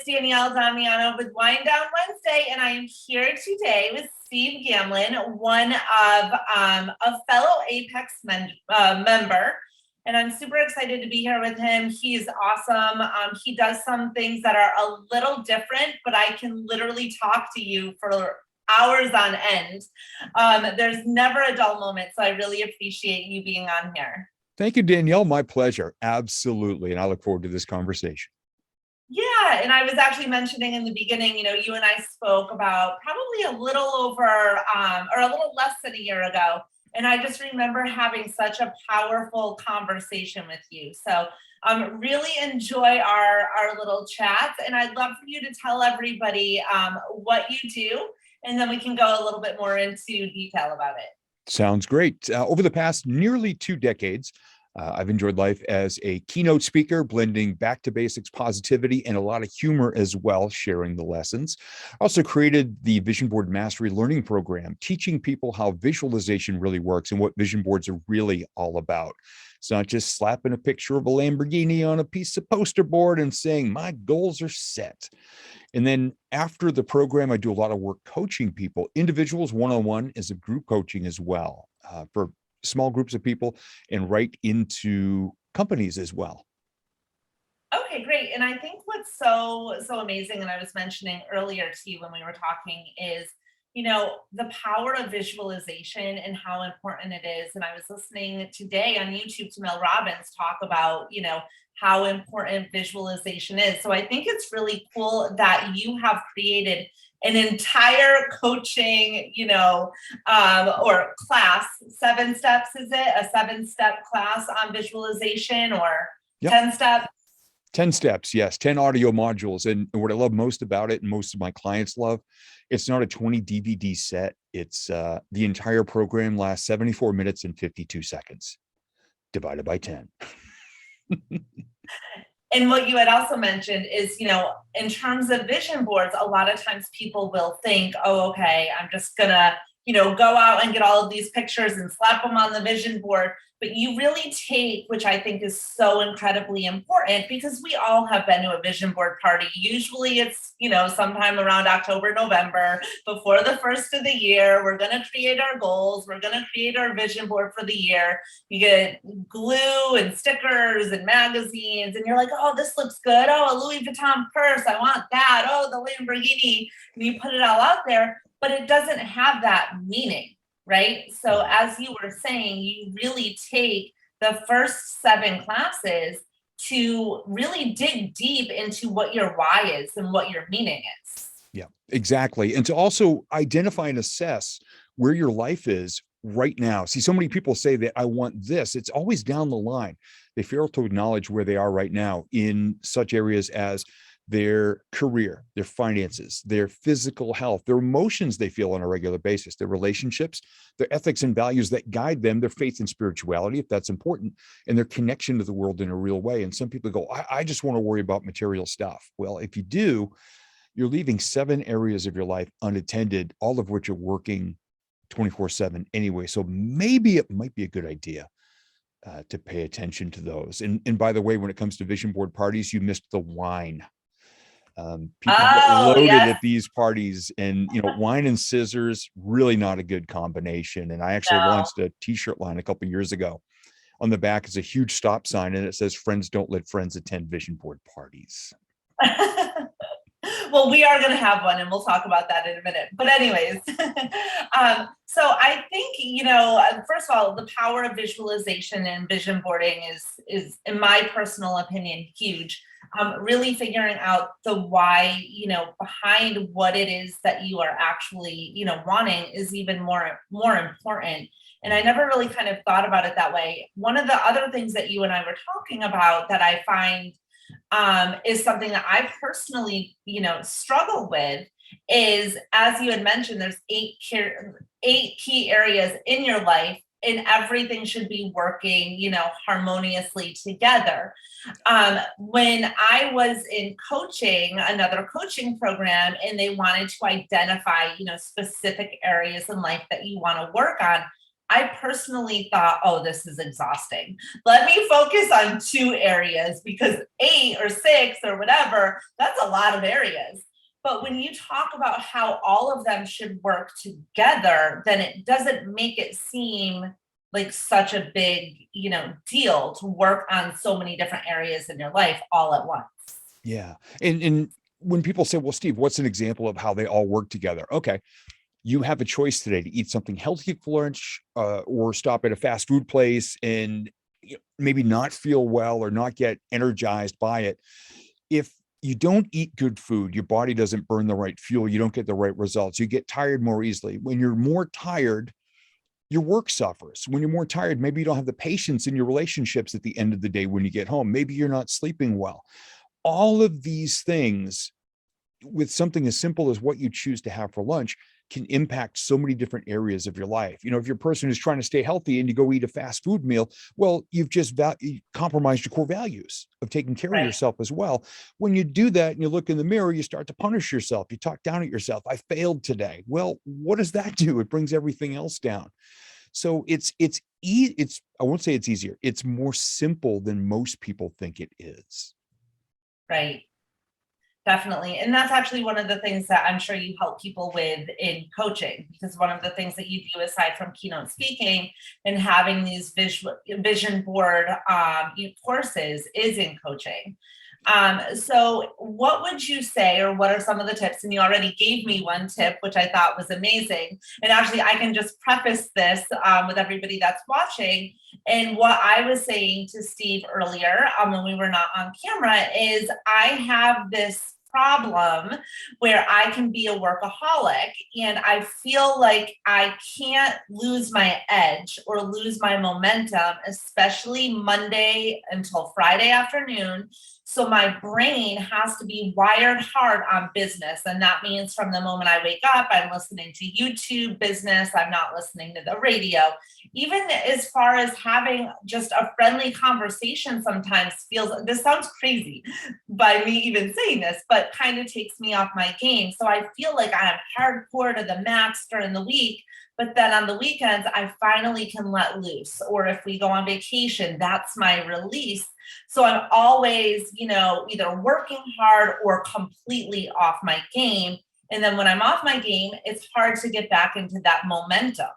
Danielle Damianov with Wind Down Wednesday, and I am here today with Steve Gamlin, one of a fellow Apex member, and I'm super excited to be here with him. He's awesome. He does some things that are a little different, but I can literally talk to you for hours on end. There's never a dull moment, so I really appreciate you being on here. Thank you, Danielle. My pleasure. Absolutely. And I look forward to this conversation. Yeah, and I was actually mentioning in the beginning, you and I spoke about probably a little over or a little less than a year ago. And I just remember having such a powerful conversation with you. So really enjoy our little chats. And I'd love for you to tell everybody what you do, and then we can go a little bit more into detail about it. Sounds great. Over the past nearly 2 decades, I've enjoyed life as a keynote speaker, blending back to basics positivity and a lot of humor as well, sharing the lessons. I also created the Vision Board Mastery Learning Program, teaching people how visualization really works and what vision boards are really all about. It's not just slapping a picture of a Lamborghini on a piece of poster board and saying, my goals are set. And then after the program, I do a lot of work coaching people, individuals one-on-one, as a group coaching as well, for small groups of people, and right into companies as well. Okay, great. And I think what's so amazing, and I was mentioning earlier to you when we were talking, is the power of visualization and how important it is. And I was listening today on YouTube to Mel Robbins talk about how important visualization is. So I think it's really cool that you have created an entire coaching, or class, 7 steps, is it? A 7-step class on visualization, or yep. 10 steps? 10 steps, yes, 10 audio modules. And what I love most about it, and most of my clients love, it's not a 20 DVD set. It's the entire program lasts 74 minutes and 52 seconds, divided by 10. And what you had also mentioned is, in terms of vision boards, a lot of times people will think, oh, okay, I'm just gonna, go out and get all of these pictures and slap them on the vision board. But you really take, which I think is so incredibly important, because we all have been to a vision board party. Usually it's, sometime around October, November, before the first of the year. We're going to create our goals. We're going to create our vision board for the year. You get glue and stickers and magazines, and you're like, oh, this looks good. Oh, a Louis Vuitton purse. I want that. Oh, the Lamborghini. And you put it all out there, but it doesn't have that meaning. Right. So as you were saying, you really take the first 7 classes to really dig deep into what your why is and what your meaning is. Yeah, exactly. And to also identify and assess where your life is right now. See, so many people say that I want this. It's always down the line. They fail to acknowledge where they are right now in such areas as their career, their finances, their physical health, their emotions they feel on a regular basis, their relationships, their ethics and values that guide them, their faith and spirituality, if that's important, and their connection to the world in a real way. And some people go, I just want to worry about material stuff. Well, if you do, you're leaving 7 areas of your life unattended, all of which are working 24/7 anyway. So maybe it might be a good idea to pay attention to those. And by the way, when it comes to vision board parties, you missed the wine. People get loaded at these parties, and wine and scissors, really not a good combination. And I actually launched a t-shirt line a couple of years ago. On the back is a huge stop sign, and it says, friends don't let friends attend vision board parties. Well, we are going to have one, and we'll talk about that in a minute. But anyways, so I think, first of all, the power of visualization and vision boarding is, in my personal opinion, huge. Really figuring out the why, behind what it is that you are actually, wanting is even more important. And I never really kind of thought about it that way. One of the other things that you and I were talking about that I find is something that I personally, struggle with is, as you had mentioned, there's 8 key areas in your life, and everything should be working, harmoniously together. When I was in coaching, another coaching program, and they wanted to identify, specific areas in life that you want to work on, I personally thought, oh, this is exhausting. Let me focus on 2 areas, because 8 or 6 or whatever, that's a lot of areas. But when you talk about how all of them should work together, then it doesn't make it seem like such a big, deal to work on so many different areas in your life all at once. Yeah. And when people say, well, Steve, what's an example of how they all work together? Okay. You have a choice today to eat something healthy for lunch, or stop at a fast food place and maybe not feel well or not get energized by it. If you don't eat good food, your body doesn't burn the right fuel. You don't get the right results. You get tired more easily. When you're more tired, your work suffers. When you're more tired, maybe you don't have the patience in your relationships at the end of the day when you get home. Maybe you're not sleeping well. All of these things, with something as simple as what you choose to have for lunch, can impact so many different areas of your life. If you're a person who's trying to stay healthy and you go eat a fast food meal, well, you've just compromised your core values of taking care of Right. yourself as well. When you do that and you look in the mirror, you start to punish yourself. You talk down at yourself. I failed today. Well, what does that do? It brings everything else down. So it's I won't say it's easier. It's more simple than most people think it is. Right. Definitely. And that's actually one of the things that I'm sure you help people with in coaching, because one of the things that you do aside from keynote speaking and having these vision board courses is in coaching. So what would you say, or what are some of the tips? And you already gave me one tip, which I thought was amazing. And actually, I can just preface this with everybody that's watching. And what I was saying to Steve earlier, when we were not on camera, is I have this problem where I can be a workaholic and I feel like I can't lose my edge or lose my momentum, especially Monday until Friday afternoon. So my brain has to be wired hard on business. And that means from the moment I wake up, I'm listening to YouTube business. I'm not listening to the radio. Even as far as having just a friendly conversation sometimes this sounds crazy by me even saying this, but kind of takes me off my game. So I feel like I'm hardcore to the max during the week, but then on the weekends, I finally can let loose. Or if we go on vacation, that's my release. So I'm always, either working hard or completely off my game. And then when I'm off my game, it's hard to get back into that momentum.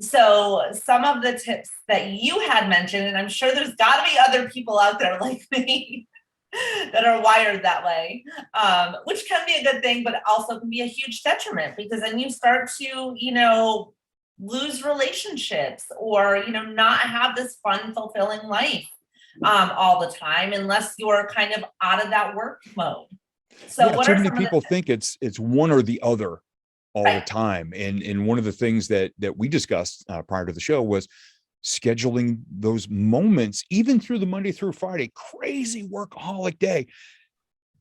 So some of the tips that you had mentioned, and I'm sure there's got to be other people out there like me that are wired that way, which can be a good thing, but also can be a huge detriment, because then you start to, lose relationships or, not have this fun, fulfilling life all the time, unless you're kind of out of that work mode. So Yeah, what too are many some of the people think it's one or the other all the right? time. And one of the things that we discussed prior to the show was scheduling those moments, even through the Monday through Friday, crazy workaholic day.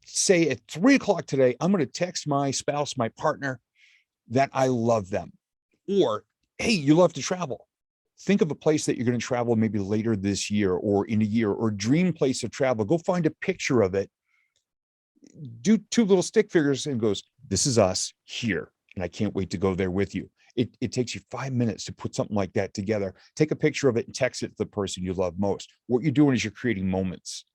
Say at 3 o'clock today, I'm going to text my spouse, my partner, that I love them. Or, hey, you love to travel. Think of a place that you're going to travel maybe later this year or in a year, or dream place of travel. Go find a picture of it. Do 2 little stick figures and goes, this is us here. And I can't wait to go there with you. It takes you 5 minutes to put something like that together. Take a picture of it and text it to the person you love most. What you're doing is you're creating moments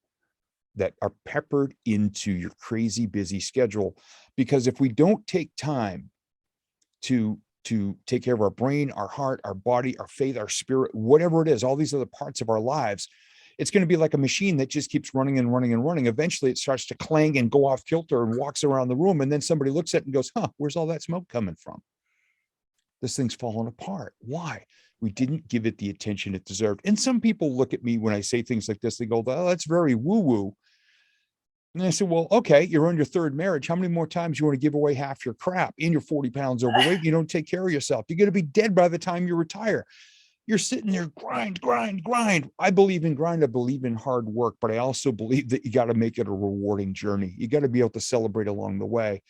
that are peppered into your crazy busy schedule. Because if we don't take time to take care of our brain, our heart, our body, our faith, our spirit, whatever it is, all these other parts of our lives, it's going to be like a machine that just keeps running and running and running. Eventually it starts to clang and go off kilter and walks around the room. And then somebody looks at it and goes, where's all that smoke coming from? This thing's falling apart. Why? We didn't give it the attention it deserved. And some people look at me when I say things like this, they go, oh, that's very woo-woo. And I said, well, okay, you're on your 3rd marriage. How many more times you want to give away half your crap, and you're 40 pounds overweight? You don't take care of yourself. You're going to be dead by the time you retire. You're sitting there, grind, grind, grind. I believe in grind. I believe in hard work, but I also believe that you got to make it a rewarding journey. You got to be able to celebrate along the way,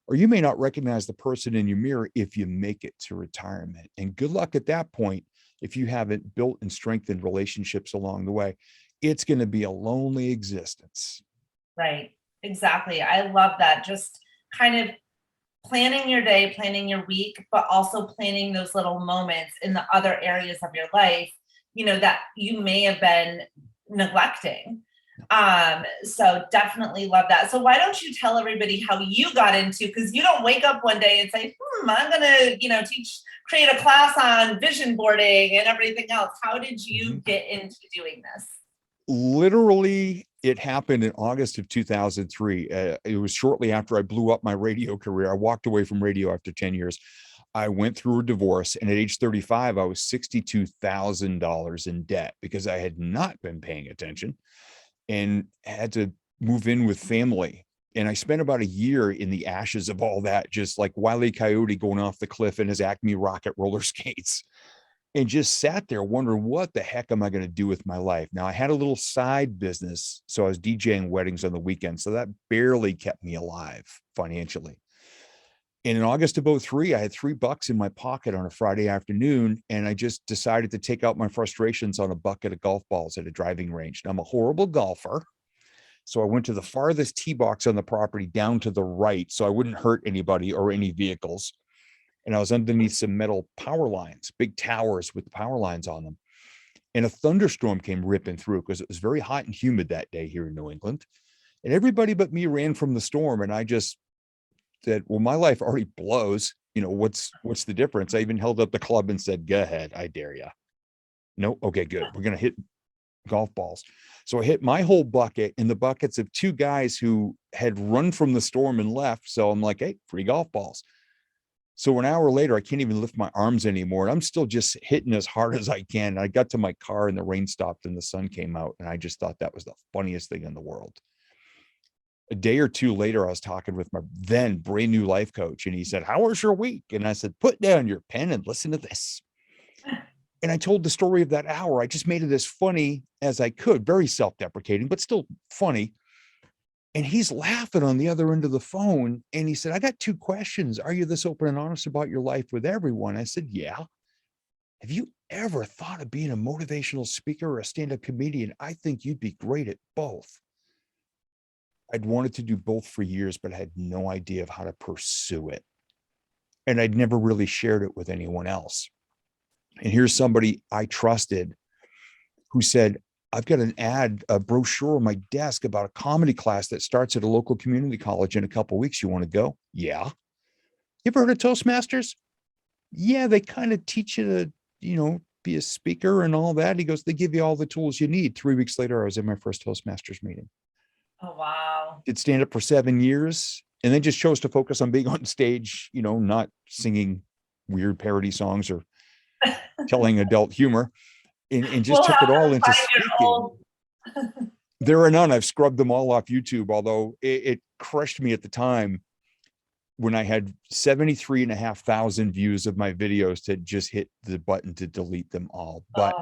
or you may not recognize the person in your mirror if you make it to retirement. And good luck at that point. If you haven't built and strengthened relationships along the way, it's going to be a lonely existence. Right. Exactly. I love that. Just kind of planning your day, planning your week, but also planning those little moments in the other areas of your life, that you may have been neglecting. So definitely love that. So why don't you tell everybody how you got into, because you don't wake up one day and say, I'm gonna, create a class on vision boarding and everything else. How did you get into doing this? Literally, it happened in August of 2003. It was shortly after I blew up my radio career. I walked away from radio after 10 years. I went through a divorce, and at age 35, I was $62,000 in debt because I had not been paying attention and had to move in with family. And I spent about a year in the ashes of all that, just like Wile E. Coyote going off the cliff in his Acme rocket roller skates, and just sat there wondering, what the heck am I going to do with my life? Now, I had a little side business, so I was DJing weddings on the weekend, so that barely kept me alive financially. And in August of 03, I had $3 in my pocket on a Friday afternoon, and I just decided to take out my frustrations on a bucket of golf balls at a driving range. Now, I'm a horrible golfer, so I went to the farthest tee box on the property down to the right so I wouldn't hurt anybody or any vehicles. And I was underneath some metal power lines, big towers with power lines on them. And a thunderstorm came ripping through because it was very hot and humid that day here in New England. And everybody but me ran from the storm. And I just said, well, my life already blows. What's the difference? I even held up the club and said, go ahead, I dare you. No, okay, good. We're going to hit golf balls. So I hit my whole bucket in the buckets of two guys who had run from the storm and left. So I'm like, hey, free golf balls. So an hour later, I can't even lift my arms anymore. And I'm still just hitting as hard as I can. And I got to my car and the rain stopped and the sun came out. And I just thought that was the funniest thing in the world. A day or two later, I was talking with my then brand new life coach, and he said, how was your week? And I said, put down your pen and listen to this. And I told the story of that hour. I just made it as funny as I could, very self-deprecating, but still funny. And he's laughing on the other end of the phone. And he said, I got two questions. Are you this open and honest about your life with everyone? I said, yeah. Have you ever thought of being a motivational speaker or a stand-up comedian? I think you'd be great at both. I'd wanted to do both for years, but I had no idea of how to pursue it. And I'd never really shared it with anyone else. And here's somebody I trusted who said, I've got a brochure on my desk about a comedy class that starts at a local community college in a couple of weeks. You want to go? Yeah. You ever heard of Toastmasters? Yeah, they kind of teach you to, be a speaker and all that. He goes, they give you all the tools you need. 3 weeks later, I was in my first Toastmasters meeting. Oh, wow. Did stand up for 7 years and then just chose to focus on being on stage, not singing weird parody songs or telling adult humor. And just took it all into speaking. There are none. I've scrubbed them all off YouTube, although it crushed me at the time when I had 73,500 views of my videos to just hit the button to delete them all. But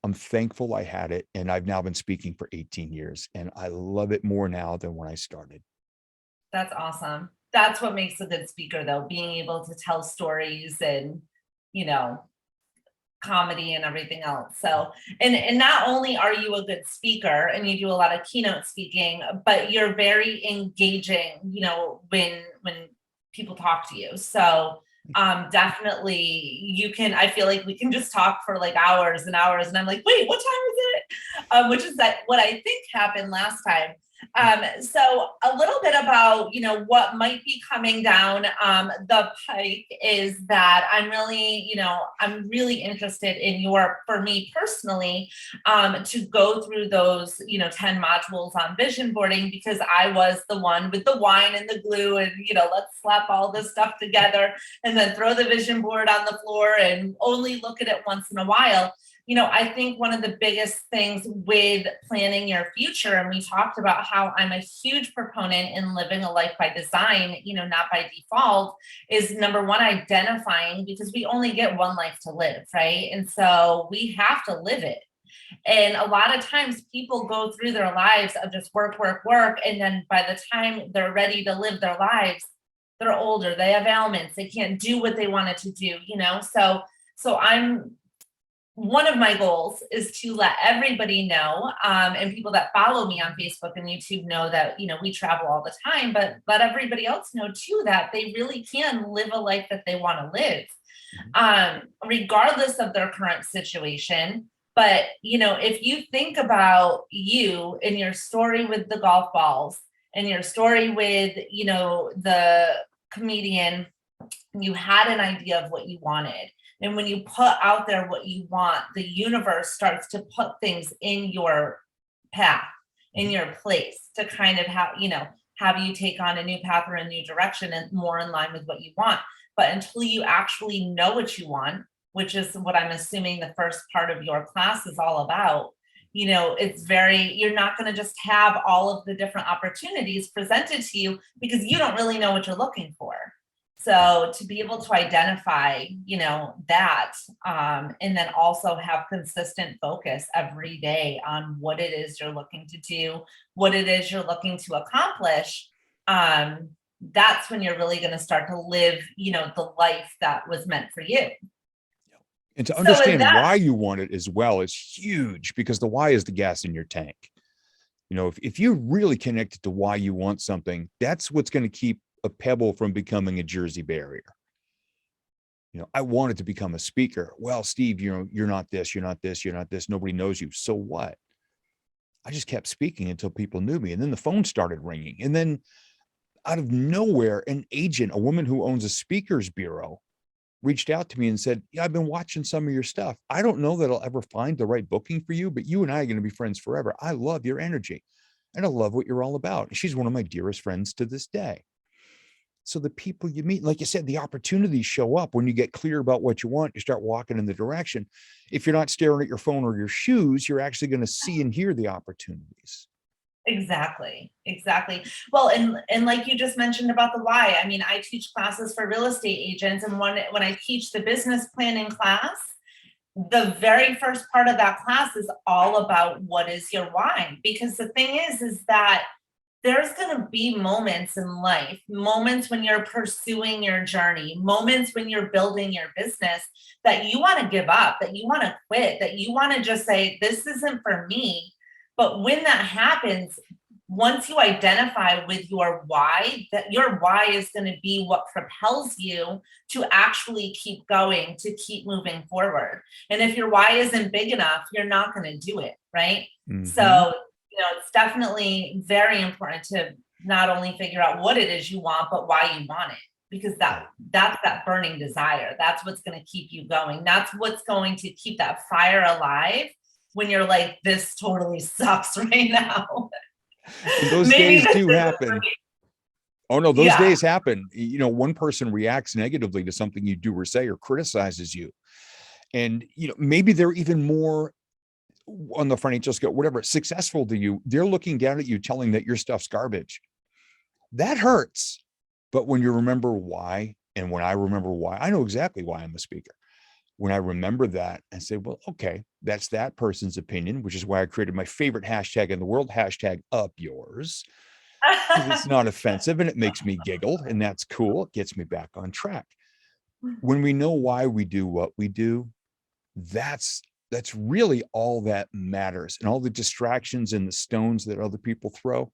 I'm thankful I had it. And I've now been speaking for 18 years and I love it more now than when I started. That's awesome. That's what makes a good speaker, though, being able to tell stories and, comedy and everything else. So, and not only are you a good speaker and you do a lot of keynote speaking, but you're very engaging, when people talk to you. So, definitely you can, I feel like we can just talk for like hours and hours. And I'm like, wait, what time is it? Which is what I think happened last time. So a little bit about, what might be coming down the pike is that I'm really interested in for me personally, to go through those, 10 modules on vision boarding, because I was the one with the wine and the glue and, let's slap all this stuff together and then throw the vision board on the floor and only look at it once in a while. I think one of the biggest things with planning your future, and we talked about how I'm a huge proponent in living a life by design, not by default, is number one, identifying, because we only get one life to live, right? And so we have to live it. And a lot of times people go through their lives of just work, work, work. And then by the time they're ready to live their lives, they're older, they have ailments, they can't do what they wanted to do, So I'm one of my goals is to let everybody know, and people that follow me on Facebook and YouTube know that, we travel all the time, but let everybody else know too, that they really can live a life that they want to live, regardless of their current situation. But, if you think about you and your story with the golf balls and your story with, the comedian, you had an idea of what you wanted. And when you put out there what you want, the universe starts to put things in your path, in your place, to kind of have you take on a new path or a new direction and more in line with what you want. But until you actually know what you want, which is what I'm assuming the first part of your class is all about, you're not going to just have all of the different opportunities presented to you because you don't really know what you're looking for. So to be able to identify, that, and then also have consistent focus every day on what it is you're looking to do, what it is you're looking to accomplish, that's when you're really going to start to live, the life that was meant for you. And to understand why you want it as well is huge, because the why is the gas in your tank. If you're really connected to why you want something, that's what's going to keep a pebble from becoming a Jersey barrier. I wanted to become a speaker. Well, Steve, you're not this, you're not this, you're not this. Nobody knows you. So what? I just kept speaking until people knew me. And then the phone started ringing. And then out of nowhere, an agent, a woman who owns a speakers bureau, reached out to me and said, yeah, I've been watching some of your stuff. I don't know that I'll ever find the right booking for you, but you and I are going to be friends forever. I love your energy and I love what you're all about. She's one of my dearest friends to this day. So the people you meet, like you said, the opportunities show up when you get clear about what you want. You start walking in the direction. If you're not staring at your phone or your shoes, you're actually going to see and hear the opportunities. Exactly. Well, and like you just mentioned about the why, I teach classes for real estate agents, and when I teach the business planning class, the very first part of that class is all about what is your why. Because the thing is that there's going to be moments in life, moments when you're pursuing your journey, moments when you're building your business, that you want to give up, that you want to quit, that you want to just say, this isn't for me. But when that happens, once you identify with your why, that your why is going to be what propels you to actually keep going, to keep moving forward. And if your why isn't big enough, you're not going to do it, right? Mm-hmm. So, it's definitely very important to not only figure out what it is you want, but why you want it. Because that's that burning desire. That's what's going to keep you going. That's what's going to keep that fire alive when you're like, this totally sucks right now. And those days do happen. Oh no, those days happen. One person reacts negatively to something you do or say or criticizes you. And, maybe they're even more on the financial scale, whatever, successful to you. They're looking down at you, telling that your stuff's garbage. That hurts. But when you remember why, and when I remember why, I know exactly why I'm a speaker. When I remember that and say, well, okay, that's that person's opinion, which is why I created my favorite hashtag in the world, hashtag up yours. It's not offensive and it makes me giggle, and that's cool. It gets me back on track. When we know why we do what we do, that's really all that matters. And all the distractions and the stones that other people throw,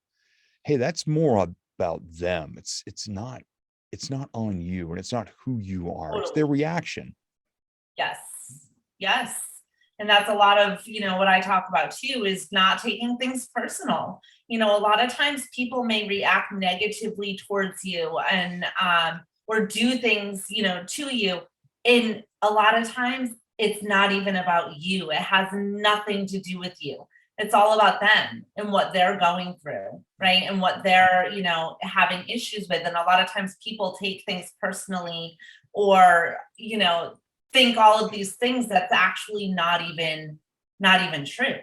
hey, that's more about them. It's not on you, and it's not who you are. It's their reaction. Yes. And that's a lot of, what I talk about too, is not taking things personal. A lot of times people may react negatively towards you and, or do things, to you. And a lot of times it's not even about you. It has nothing to do with you. It's all about them and what they're going through, right? And what they're, having issues with. And a lot of times people take things personally, or, think all of these things that's actually not even true.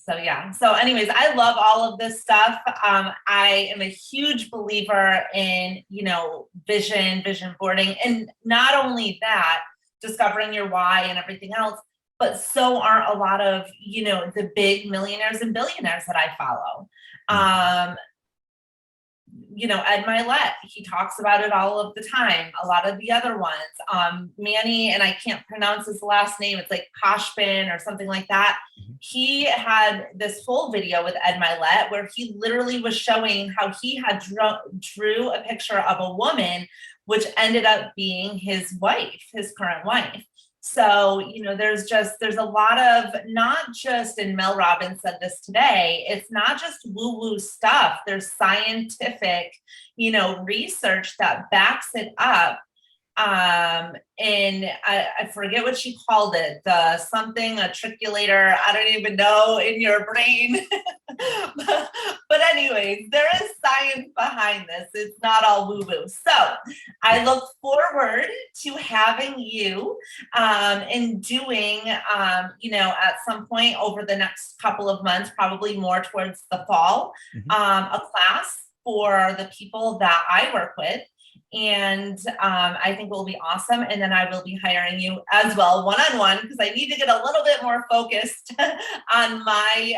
So anyways, I love all of this stuff. I am a huge believer in, vision boarding, and not only that, discovering your why and everything else, but so are a lot of, the big millionaires and billionaires that I follow. Ed Milet, he talks about it all of the time. A lot of the other ones, Manny, and I can't pronounce his last name. It's like Koshpin or something like that. He had this whole video with Ed Milet where he literally was showing how he had drew a picture of a woman, which ended up being his wife, his current wife. So, there's a lot of, not just, and Mel Robbins said this today, it's not just woo-woo stuff. There's scientific, research that backs it up. And I forget what she called it, a triculator, I don't even know, in your brain. But anyways, there is science behind this. It's not all woo-woo. So I look forward to having you and doing, at some point over the next couple of months, probably more towards the fall, a class for the people that I work with. And I think it will be awesome. And then I will be hiring you as well, one-on-one, because I need to get a little bit more focused on my,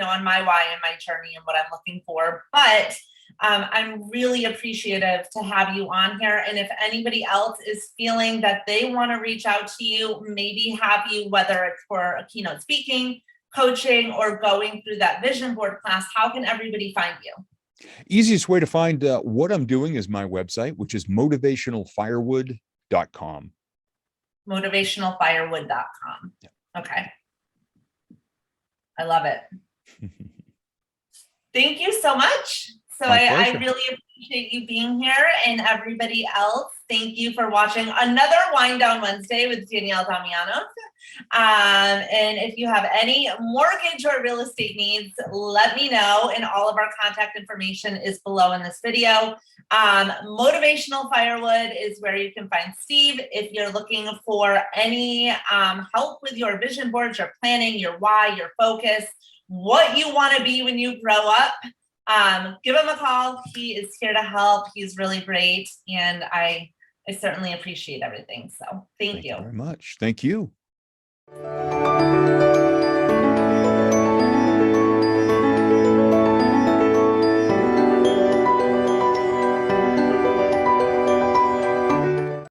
on my why and my journey and what I'm looking for. But I'm really appreciative to have you on here. And if anybody else is feeling that they want to reach out to you, maybe have you, whether it's for a keynote speaking, coaching, or going through that vision board class, how can everybody find you? Easiest way to find what I'm doing is my website, which is motivationalfirewood.com. Motivationalfirewood.com. Yeah. Okay. I love it. Thank you so much. So I really appreciate you being here, and everybody else, thank you for watching another Wind Down Wednesday with Danielle Damianov. And if you have any mortgage or real estate needs, let me know, and all of our contact information is below in this video. Motivational Firewood is where you can find Steve if you're looking for any help with your vision boards, your planning, your why, your focus, what you want to be when you grow up. Give him a call. He is here to help. He's really great. And I certainly appreciate everything. So thank you very much. Thank you.